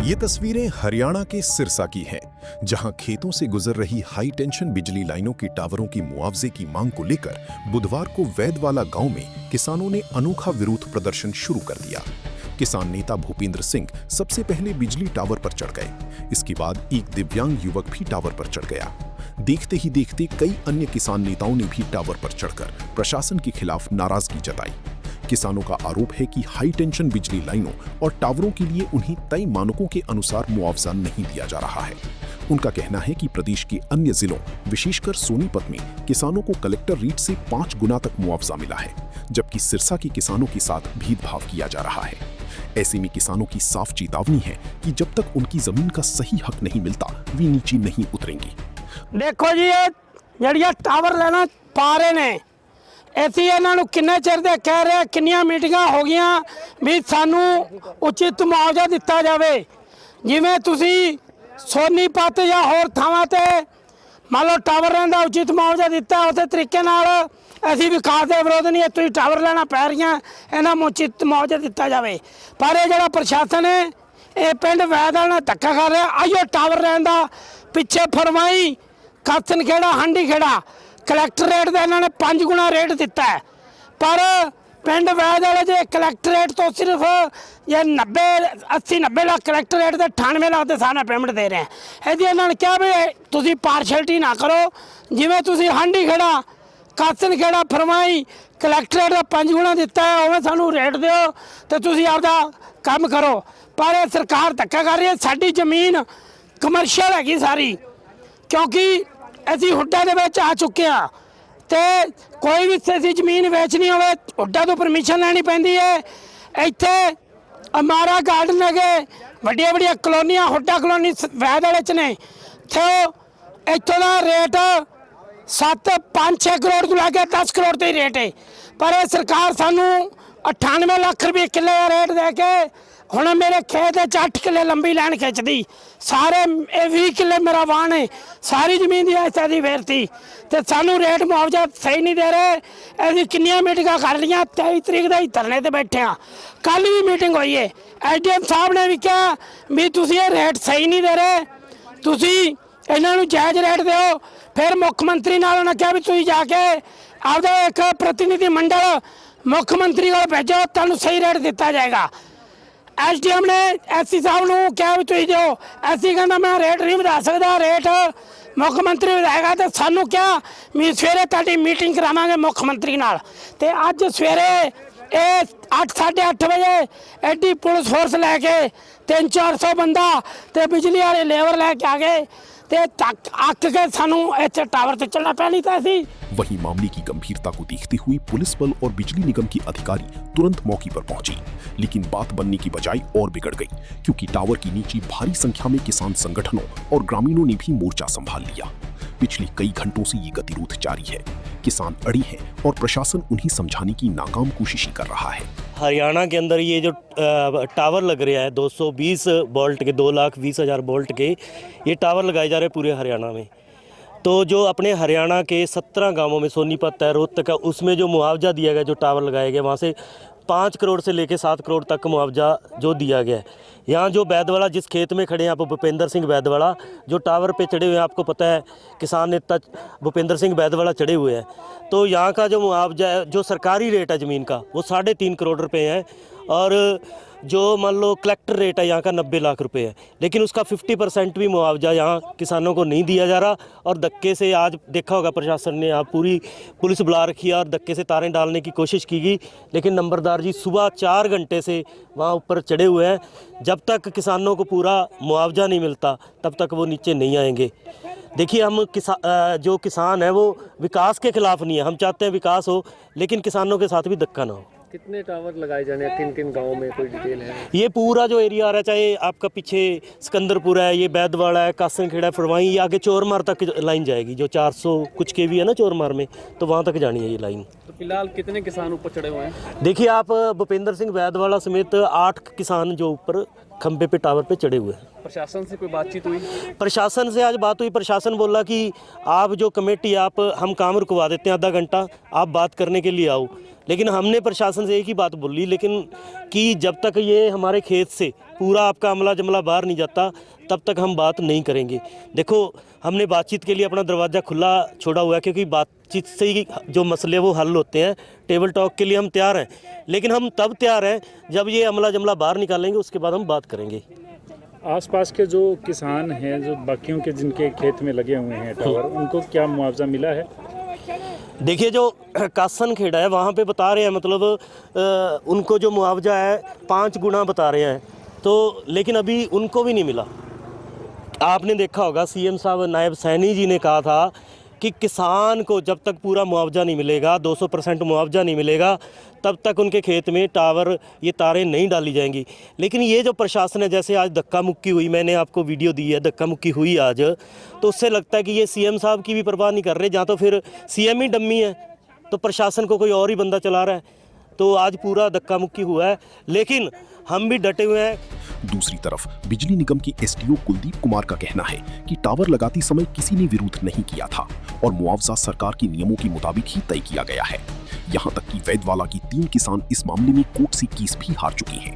ये तस्वीरें हरियाणा के सिरसा की हैं, जहां खेतों से गुजर रही हाई टेंशन बिजली लाइनों के टावरों की मुआवजे की मांग को लेकर बुधवार को वैदवाला गांव में किसानों ने अनोखा विरोध प्रदर्शन शुरू कर दिया। किसान नेता भूपेंद्र सिंह सबसे पहले बिजली टावर पर चढ़ गए। इसके बाद एक दिव्यांग युवक भी टावर पर चढ़ गया। देखते ही देखते कई अन्य किसान नेताओं ने भी टावर पर चढ़कर प्रशासन के खिलाफ नाराजगी जताई। किसानों का आरोप है कि हाई टेंशन बिजली लाइनों और टावरों के लिए उन्हें तय मानकों के अनुसार मुआवजा नहीं दिया जा रहा है। उनका कहना है कि प्रदेश के अन्य जिलों, विशेषकर सोनीपत में किसानों को कलेक्टर रेट से 5 गुना तक मुआवजा मिला है, जबकि सिरसा के किसानों के साथ भेदभाव किया जा रहा है। ऐसे में किसानों की साफ चेतावनी है कि जब तक उनकी जमीन का सही हक नहीं मिलता, वे नीचे नहीं उतरेंगे। देखो जी, ये जड़िया टावर लेना पा रहे ने, ऐसी इन्हों किन्ने चिर दे कह रहे, किन्नियां मीटिंगां हो गई भी सानू उचित मुआवजा दिता जाए। जिवें तुसी सोनीपत या होर थावां ते मान लो टावर लेने का उचित मुआवजा दिता, उस तरीके नाल असीं विकास के विरोध नहीं, तुसीं टावर लेना पै रही, इन्हां उचित मुआवजा दिता जाए। पर यह जिहड़ा प्रशासन है, ये पिंड वैदवाल नाल धक्का कर रहा। आइयो टावर लेने का पिछे फरमाई कासन खेड़ा हांडी खेड़ा कलैक्टर रेट का इन्होंने 5 गुना रेट दिता है, पर पिंड वैदवाल जे कलैक्टर रेट तो सिर्फ ये 80-90 लाख कलैक्टर रेट के 98 लाख के सारे पेमेंट दे रहे हैं। यदि इन्होंने कहा भी तुसी पार्शलिटी ना करो, जिमें तुसी हांडी खेड़ा कासन खेड़ा फरमाई कलैक्टर रेट का 5 गुना दिता है, उवें सानू रेट दो तो तुसी आपदा काम करो। पर यह सरकार धक्का कर रही है। साडी जमीन कमर्शियल हैगी सारी, क्योंकि असीं हुड्डा दे विच आ चुके हैं, तो कोई भी असीं जमीन वेचनी होवे हुड्डा तो परमिशन लैनी पैंदी है। इत्थे अमारा गार्डन है, वड्डियां वड्डियां कलोनियां हुड्डा कलोनी वैदवाल च ने, तो इत्थों का रेट 7-5-6 करोड़ तो लैके 10 करोड़ तक रेट है। पर यह सरकार सानू 98 लाख रुपये किले का रेट दे के हुण मेरे खेत 8 किले लंबी लाइन खिंचती, सारे 20 किले मेरा वाहन है, सारी जमीन की हिस्सा की फेरती, तो सानू रेट मुआवजा सही नहीं दे रहे। अभी किन्नियां मीटिंगां कर लिया, 23 तरीक का ही धरने ते बैठे हाँ। कल भी मीटिंग हुई है, SDM साहब ने भी कहा भी तुसीं ये रेट सही नहीं दे रहे, तुसीं इन्हों जायज़ रेट दो। फिर मुख्यमंत्री नाल उन्होंने कहा भी तुसीं जाके आपदा एक प्रतिनिधि मंडल मुख्यमंत्री को भेजो, तुहानू सही रेट दिता जाएगा। SDM ने SC साहब को कहा भी तुम दो, SC कहना मैं रेट नहीं बता सकता, रेट मुख्यमंत्री बताएगा। तो सानू क्या भी सवेरे ताड़ी मीटिंग करावांगे मुख्यमंत्री नाल, ते अज सवेरे 8-8:30 बजे एडी पुलिस फोर्स लैके 300-400 बंदा ते बिजली वाले लेबर लैके आ गए, ते अक के सानू इत्थे टावर ते चलना पैनी था। वहीं मामले की गंभीरता को देखते हुए पुलिस बल और बिजली निगम के अधिकारी तुरंत मौके पर पहुंचे, लेकिन बात बनने की बजाय और बिगड़ गई, क्योंकि टावर के नीचे भारी संख्या में किसान संगठनों और ग्रामीणों ने भी मोर्चा संभाल लिया। पिछले कई घंटों से ये गतिरोध जारी है। किसान अड़ी हैं और प्रशासन उन्हें समझाने की नाकाम कोशिश कर रहा है। हरियाणा के अंदर ये जो टावर लग रहा है 220 वोल्ट के, 2,20,000 वोल्ट के ये टावर लगाए जा रहे हैं पूरे हरियाणा में। तो जो अपने हरियाणा के 17 गांवों में सोनीपत है, रोहतक है, उसमें जो मुआवजा दिया गया, जो टावर लगाए गए, वहाँ से 5 करोड़ से लेकर 7 करोड़ तक मुआवजा जो दिया गया है। यहाँ जो वैदवाला जिस खेत में खड़े हैं आप, भूपेंद्र सिंह वैदवाला जो टावर पे चढ़े हुए हैं, आपको पता है किसान नेता भूपेंद्र सिंह वैदवाला चढ़े हुए हैं। तो यहाँ का जो मुआवजा है, जो सरकारी रेट है ज़मीन का, वो 3.5 करोड़ रुपए है, और जो मान लो कलेक्टर रेट है यहाँ का 90 लाख रुपए है, लेकिन उसका 50% भी मुआवजा यहाँ किसानों को नहीं दिया जा रहा। और धक्के से आज देखा होगा प्रशासन ने यहाँ पूरी पुलिस बुला रखी है और धक्के से तारें डालने की कोशिश की गई, लेकिन नंबरदार जी सुबह 4 घंटे से वहाँ ऊपर चढ़े हुए हैं। जब तक किसानों को पूरा मुआवजा नहीं मिलता तब तक वो नीचे नहीं आएंगे। देखिए, हम जो किसान है वो विकास के खिलाफ नहीं है, हम चाहते हैं विकास हो, लेकिन किसानों के साथ भी धक्का ना हो। कितने टावर लगाए जाने, किन-किन गांवों में, कोई डिटेल है? ये पूरा जो एरिया आ रहा है, चाहे आपका पीछे सिकंदरपुर है, ये बैदवाड़ा है, कासन खेड़ा, फरवाई, ये आगे चोरमार तक लाइन जाएगी, जो 400 कुछ KV है ना चोरमार में, तो वहाँ तक जानी है ये लाइन। तो फिलहाल कितने किसान ऊपर चढ़े हुए हैं? देखिए, आप भूपेंद्र सिंह वैदवाला समेत 8 किसान जो ऊपर खंबे पे टावर पे चढ़े हुए हैं। प्रशासन से कोई बातचीत हुई? प्रशासन से आज बात हुई। प्रशासन बोला कि आप जो कमेटी हम काम रुकवा देते हैं आधा घंटा, आप बात करने के लिए आओ। लेकिन हमने प्रशासन से एक ही बात बोली, लेकिन कि जब तक ये हमारे खेत से पूरा आपका अमला जमला बाहर नहीं जाता तब तक हम बात नहीं करेंगे। देखो, हमने बातचीत के लिए अपना दरवाज़ा खुला छोड़ा हुआ है, क्योंकि बातचीत से ही जो मसले वो हल होते हैं। टेबल टॉक के लिए हम तैयार हैं, लेकिन हम तब तैयार हैं जब ये अमला जमला बाहर निकालेंगे, उसके बाद हम बात करेंगे। आसपास के जो किसान हैं, जो बाकियों के जिनके खेत में लगे हुए हैं टावर, उनको क्या मुआवजा मिला है? देखिए, जो कासन खेड़ा है वहाँ पे बता रहे हैं, मतलब उनको जो मुआवजा है 5 गुना बता रहे हैं, तो लेकिन अभी उनको भी नहीं मिला। आपने देखा होगा सीएम साहब नायब सैनी जी ने कहा था कि किसान को जब तक पूरा मुआवजा नहीं मिलेगा, 200% मुआवजा नहीं मिलेगा, तब तक उनके खेत में टावर ये तारें नहीं डाली जाएंगी। लेकिन ये जो प्रशासन है, जैसे आज धक्का मुक्की हुई, मैंने आपको वीडियो दी है, धक्का मुक्की हुई आज, तो उससे लगता है कि ये सीएम साहब की भी परवाह नहीं कर रहे। जहाँ तो फिर सीएम ही डम्मी है, तो प्रशासन को कोई और ही बंदा चला रहा है। तो आज पूरा धक्का मुक्की हुआ है, लेकिन हम भी डटे हुए हैं। दूसरी तरफ बिजली निगम के एसडीओ कुलदीप कुमार का कहना है कि टावर लगाते समय किसी ने विरोध नहीं किया था और मुआवजा सरकार के नियमों के मुताबिक ही तय किया गया है। यहाँ तक कि वैदवाला की 3 किसान इस मामले में कोर्ट से केस भी हार चुके हैं।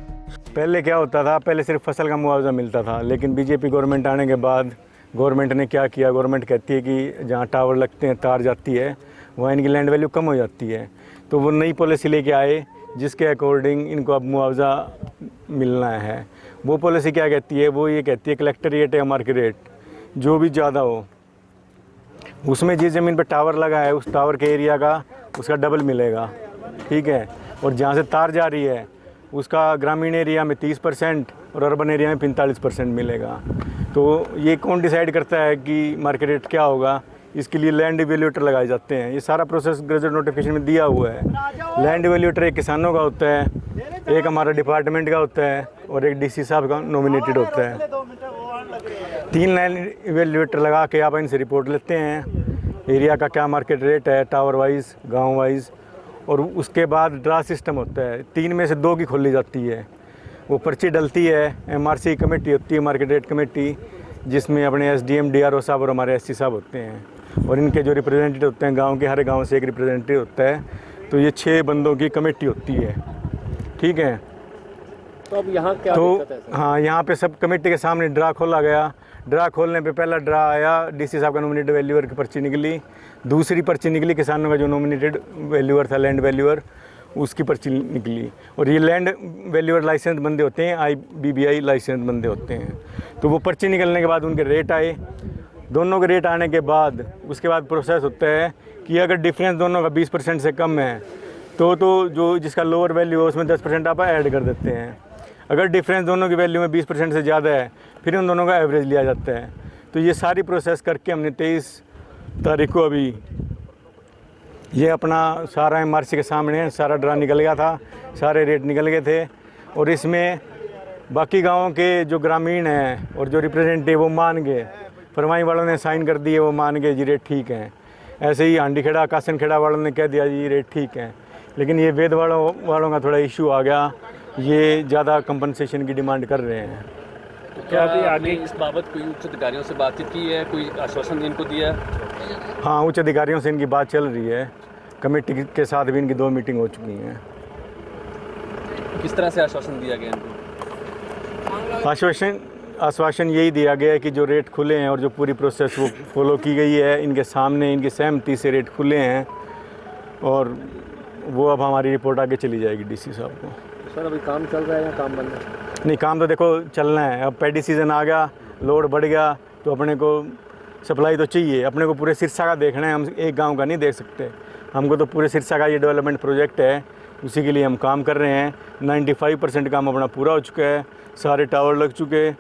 पहले क्या होता था, पहले सिर्फ फसल का मुआवजा मिलता था, लेकिन बीजेपी गवर्नमेंट आने के बाद गवर्नमेंट ने क्या किया, गवर्नमेंट कहती है कि जहाँ टावर लगते हैं, तार जाती है, वहाँ इनकी लैंड वैल्यू कम हो जाती है। तो वो नई पॉलिसी लेके आए जिसके अकॉर्डिंग इनको अब मुआवजा मिलना है। वो पॉलिसी क्या कहती है, वो ये कहती है कलेक्टर रेट या मार्केट रेट जो भी ज़्यादा हो, उसमें जिस ज़मीन पर टावर लगा है उस टावर के एरिया का उसका डबल मिलेगा, ठीक है। और जहाँ से तार जा रही है उसका ग्रामीण एरिया में 30% और अर्बन एरिया में 45% मिलेगा। तो ये कौन डिसाइड करता है कि मार्केट रेट क्या होगा? इसके लिए लैंड इवेल्यूएटर लगाए जाते हैं। ये सारा प्रोसेस ग्रेजुएट नोटिफिकेशन में दिया हुआ है। लैंड इवेल्यूएटर एक किसानों का होता है, एक हमारा डिपार्टमेंट का होता है और एक डीसी साहब का नॉमिनेटेड होता है। 3 लैंड इवेल्यूएटर लगा के आप इनसे रिपोर्ट लेते हैं, एरिया का क्या मार्केट रेट है, टावर वाइज, गाँव वाइज, और उसके बाद ड्रा सिस्टम होता है। 3 में से 2 की खोली जाती है, वो पर्ची डलती है। MRC कमेटी होती है, मार्केट रेट कमेटी, जिसमें अपने SDM DRO साहब और हमारे SC साहब होते हैं, और इनके जो रिप्रेजेंटेटिव होते हैं गांव के, हर गांव से एक रिप्रेजेंटेटिव होता है। तो ये 6 बंदों की कमेटी होती है, ठीक है। तो अब यहाँ क्या दिक्कत है सर? हाँ, यहाँ पे सब कमेटी के सामने ड्रा खोला गया। ड्रा खोलने पे पहला ड्रा आया, डीसी साहब का नॉमिनेटेड वैल्यूअर की पर्ची निकली। दूसरी पर्ची निकली किसानों का जो नॉमिनेटेड वैल्यूअर था, लैंड वैल्यूअर, उसकी पर्ची निकली। और ये लैंड वैल्यूअर लाइसेंस बंदे होते हैं, IBBI लाइसेंस बंदे होते हैं। तो वो पर्ची निकलने के बाद उनके रेट आए। दोनों के रेट आने के बाद उसके बाद प्रोसेस होता है कि अगर डिफरेंस दोनों का 20% से कम है तो जो जिसका लोअर वैल्यू है उसमें 10% आप ऐड कर देते हैं। अगर डिफरेंस दोनों की वैल्यू में 20% से ज़्यादा है फिर उन दोनों का एवरेज लिया जाता है। तो ये सारी प्रोसेस करके हमने 23 तारीख को अभी ये अपना सारा MRC के सामने सारा ड्रा निकल गया था, सारे रेट निकल गए थे। और इसमें बाकी गाँवों के जो ग्रामीण हैं और जो रिप्रेजेंटेटिव वो मान गए, फरमाई वालों ने साइन कर दिए, वो मान गए जी रेट ठीक है। ऐसे ही हांडी खेड़ा, कासन खेड़ा वालों ने कह दिया जी रेट ठीक है। लेकिन ये वेद वालों का थोड़ा इशू आ गया, ये ज़्यादा कंपनसेशन की डिमांड कर रहे हैं। तो क्या अभी आगे इस बाबत कोई उच्च अधिकारियों से बातचीत की है, कोई आश्वासन इनको दिया है? हाँ, उच्च अधिकारियों से इनकी बात चल रही है, कमेटी के साथ भी इनकी 2 मीटिंग हो चुकी हैं। किस तरह से आश्वासन दिया गया इनको? आश्वासन यही दिया गया है कि जो रेट खुले हैं और जो पूरी प्रोसेस वो फॉलो की गई है, इनके सामने इनकी सहमति से रेट खुले हैं और वो अब हमारी रिपोर्ट आगे चली जाएगी डीसी साहब को। सर अभी काम चल रहा है या काम बंद है? नहीं, काम तो देखो चलना है। अब पैडी सीज़न आ गया, लोड बढ़ गया, तो अपने को सप्लाई तो चाहिए। अपने को पूरे सिरसा का देखना है, हम एक गांव का नहीं देख सकते। हमको तो पूरे सिरसा का ये डेवलपमेंट प्रोजेक्ट है, उसी के लिए हम काम कर रहे हैं। 95% काम अपना पूरा हो चुका है, सारे टावर लग चुके हैं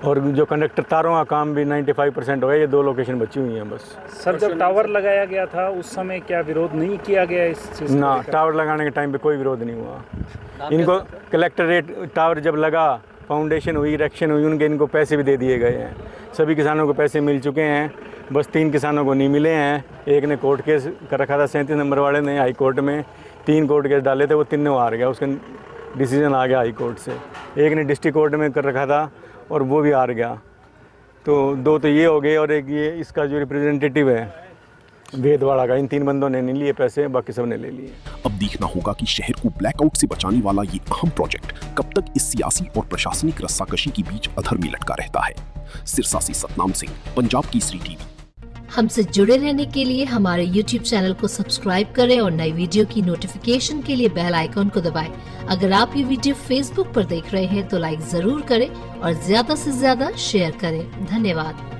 और जो कंडक्टर तारों का काम भी 95% हो गया। ये 2 लोकेशन बची हुई हैं बस। सर, जब टावर लगाया गया था उस समय क्या विरोध नहीं किया गया इस चीज़ को? ना, टावर लगाने के टाइम पे कोई विरोध नहीं हुआ। इनको कलेक्टर रेट टावर जब लगा, फाउंडेशन हुई, इरेक्शन हुई, उनके इनको पैसे भी दे दिए गए हैं। सभी किसानों को पैसे मिल चुके हैं, बस 3 किसानों को नहीं मिले हैं। एक ने कोर्ट केस कर रखा था, 37 नंबर वाले ने हाई कोर्ट में 3 कोर्ट केस डाले थे, वो 3 हार गया, उसका डिसीजन आ गया हाई कोर्ट से। एक ने डिस्ट्रिक्ट कोर्ट में कर रखा था, और वो भी हार गया। तो 2 तो ये हो गए और एक ये इसका जो रिप्रेजेंटेटिव है वेदवाड़ा का, इन 3 बंदों ने नहीं लिए पैसे, बाकी सब ने ले लिए। अब देखना होगा कि शहर को ब्लैकआउट से बचाने वाला ये अहम प्रोजेक्ट कब तक इस सियासी और प्रशासनिक रस्साकशी के बीच अधर में लटका रहता है। सिरसा से सतनाम सिंह, पंजाब केसरी टीवी। हमसे जुड़े रहने के लिए हमारे YouTube चैनल को सब्सक्राइब करें और नई वीडियो की नोटिफिकेशन के लिए बेल आइकॉन को दबाएं। अगर आप ये वीडियो Facebook पर देख रहे हैं तो लाइक जरूर करें और ज्यादा से ज्यादा शेयर करें। धन्यवाद।